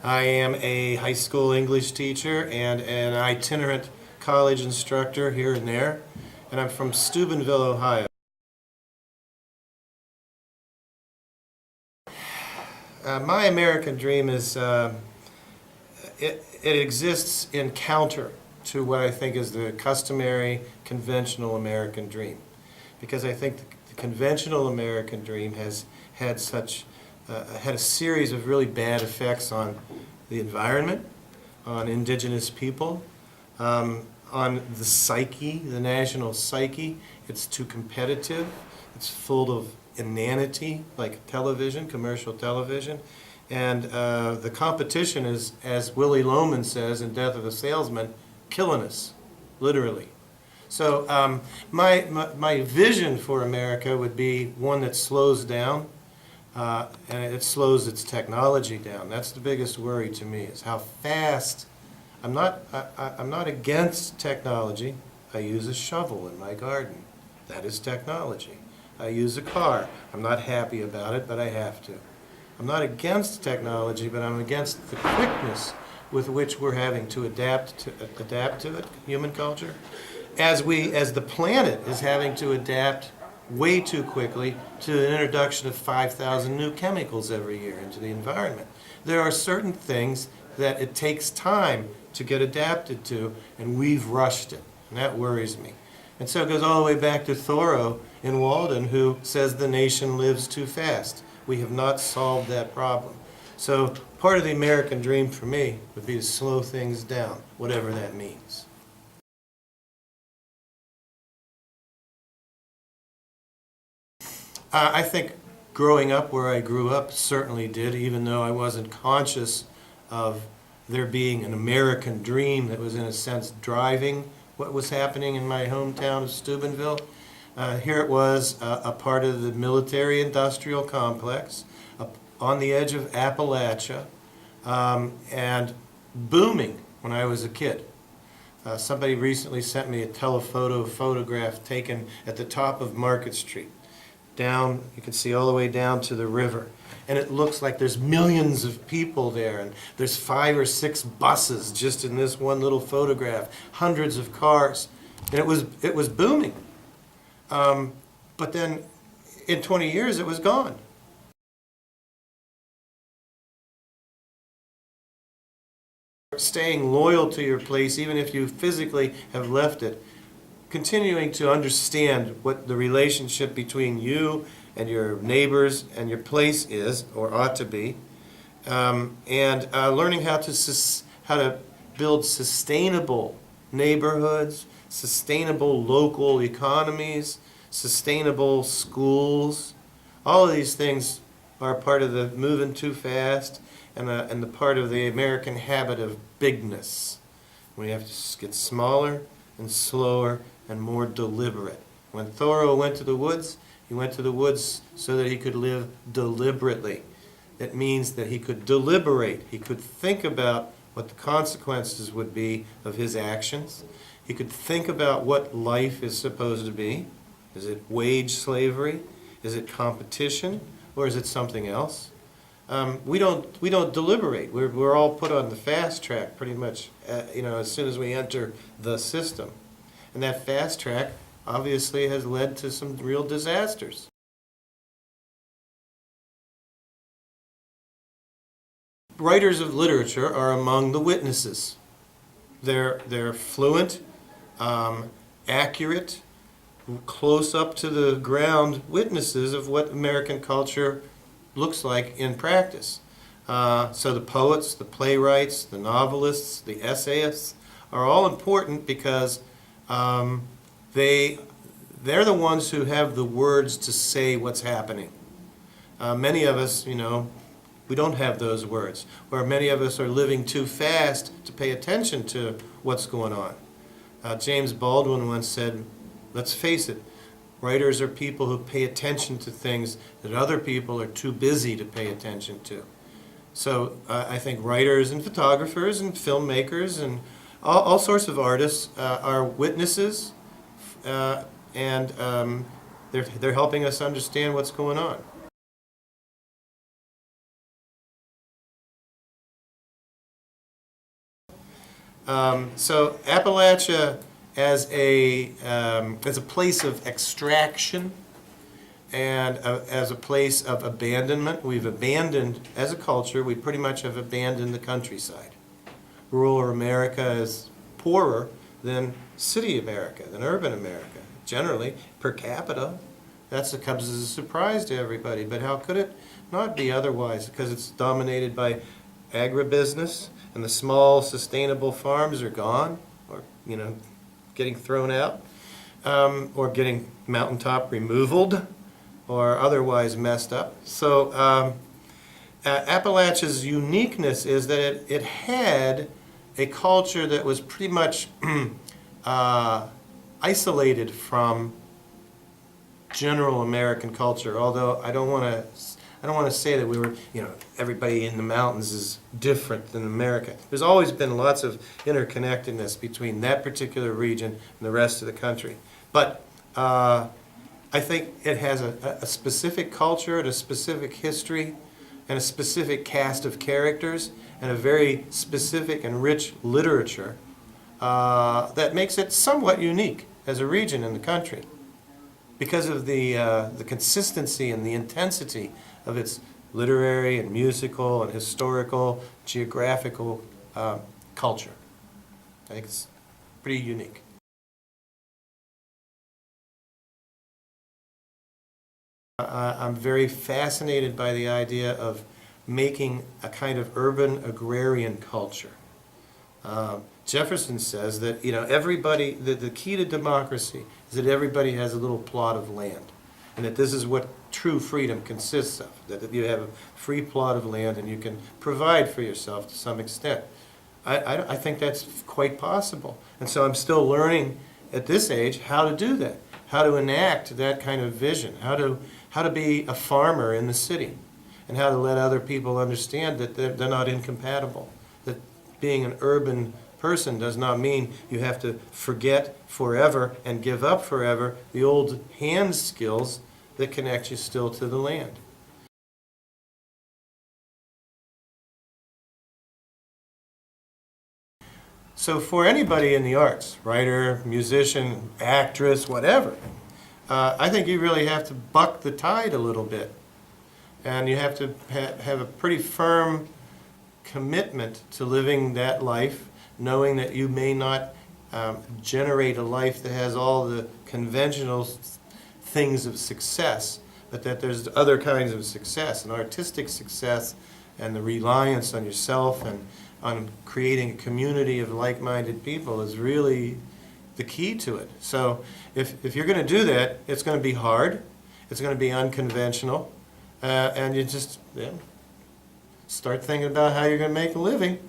I am a high school English teacher and an itinerant college instructor here and there, and I'm from Steubenville, Ohio. My American dream is, it exists in counter to what I think is the customary, conventional American dream. Because I think the conventional American dream has had had a series of really bad effects on the environment, on indigenous people, on the psyche, the national psyche. It's too competitive. It's full of inanity, like television, commercial television. And the competition is, as Willie Loman says in Death of a Salesman, killing us, literally. So my vision for America would be one that slows down, and it slows its technology down. That's the biggest worry to me, is how fast. I'm not against technology. I use a shovel in my garden. That is technology. I use a car. I'm not happy about it, but I have to. I'm not against technology, but I'm against the quickness with which we're having to adapt to it, human culture, as the planet is having to adapt way too quickly to the introduction of 5,000 new chemicals every year into the environment. There are certain things that it takes time to get adapted to, and we've rushed it, and that worries me. And so it goes all the way back to Thoreau in Walden, who says the nation lives too fast. We have not solved that problem. So part of the American dream for me would be to slow things down, whatever that means. I think growing up where I grew up certainly did, even though I wasn't conscious of there being an American dream that was in a sense driving what was happening in my hometown of Steubenville. Here it was, a part of the military-industrial complex, on the edge of Appalachia, and booming when I was a kid. Somebody recently sent me a telephoto photograph taken at the top of Market Street. Down, you can see all the way down to the river. And it looks like there's millions of people there, and there's 5 or 6 buses just in this one little photograph, hundreds of cars. And it was booming. But then in 20 years it was gone. Staying loyal to your place, even if you physically have left it, continuing to understand what the relationship between you and your neighbors and your place is, or ought to be, and learning how to build sustainable neighborhoods, sustainable local economies, sustainable schools. All of these things are part of the moving too fast and the part of the American habit of bigness. We have to get smaller and slower and more deliberate. When Thoreau went to the woods, he went to the woods so that he could live deliberately. That means that he could deliberate. He could think about what the consequences would be of his actions. He could think about what life is supposed to be. Is it wage slavery? Is it competition? Or is it something else? We don't deliberate. We're all put on the fast track pretty much as soon as we enter the system. And that fast track obviously has led to some real disasters. Writers of literature are among the witnesses. They're fluent, accurate, close up to the ground witnesses of what American culture looks like in practice. So the poets, the playwrights, the novelists, the essayists are all important because they're the ones who have the words to say what's happening. Many of us, we don't have those words, or many of us are living too fast to pay attention to what's going on. James Baldwin once said, let's face it, writers are people who pay attention to things that other people are too busy to pay attention to. So I think writers and photographers and filmmakers and all sorts of artists are witnesses, and they're helping us understand what's going on. So Appalachia as a place of extraction and as a place of abandonment. We've abandoned, as a culture, we pretty much have abandoned the countryside. Rural America is poorer than city America, than urban America, generally, per capita. That comes as a surprise to everybody, but how could it not be otherwise? Because it's dominated by agribusiness, and the small sustainable farms are gone, or getting thrown out, or getting mountaintop removaled, or otherwise messed up. So Appalachia's uniqueness is that it had a culture that was pretty much isolated from general American culture. Although I don't want to say that we were, everybody in the mountains is different than America. There's always been lots of interconnectedness between that particular region and the rest of the country. But I think it has a specific culture and a specific history and a specific cast of characters and a very specific and rich literature that makes it somewhat unique as a region in the country because of the consistency and the intensity of its literary and musical and historical, geographical culture. I think it's pretty unique. I'm very fascinated by the idea of making a kind of urban agrarian culture. Jefferson says that everybody, the key to democracy is that everybody has a little plot of land, and that this is what true freedom consists of, that you have a free plot of land and you can provide for yourself to some extent. I think that's quite possible. And so I'm still learning at this age how to do that, how to enact that kind of vision, how to be a farmer in the city, and how to let other people understand that they're not incompatible, that being an urban person does not mean you have to forget forever and give up forever the old hand skills that connect you still to the land. So for anybody in the arts, writer, musician, actress, whatever, I think you really have to buck the tide a little bit. And you have to have a pretty firm commitment to living that life, knowing that you may not generate a life that has all the conventional things of success, but that there's other kinds of success, and artistic success, and the reliance on yourself and on creating a community of like-minded people is really the key to it. So if you're going to do that, it's going to be hard, it's going to be unconventional, and you just start thinking about how you're going to make a living.